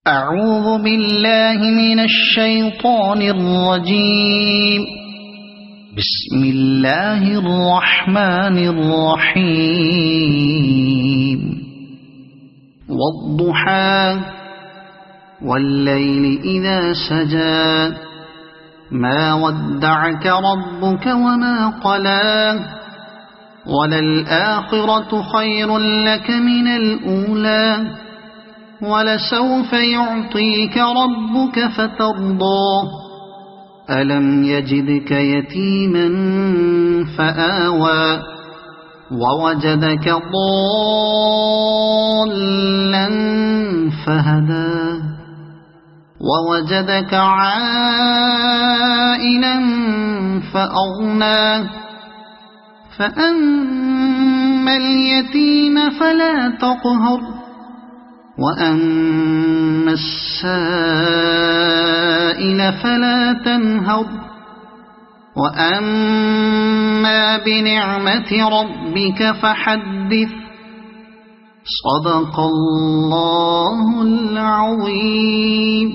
أعوذ بالله من الشيطان الرجيم. بسم الله الرحمن الرحيم. والضحى والليل إذا سجى ما ودعك ربك وما قلى وللآخرة خير لك من الأولى ولسوف يعطيك ربك فترضى ألم يجدك يتيما فآوى ووجدك ضالا فهدى ووجدك عائلا فأغنى فأما اليتيم فلا تقهر وأما السائل فلا تنهر وأما بنعمة ربك فحدث. صدق الله العظيم.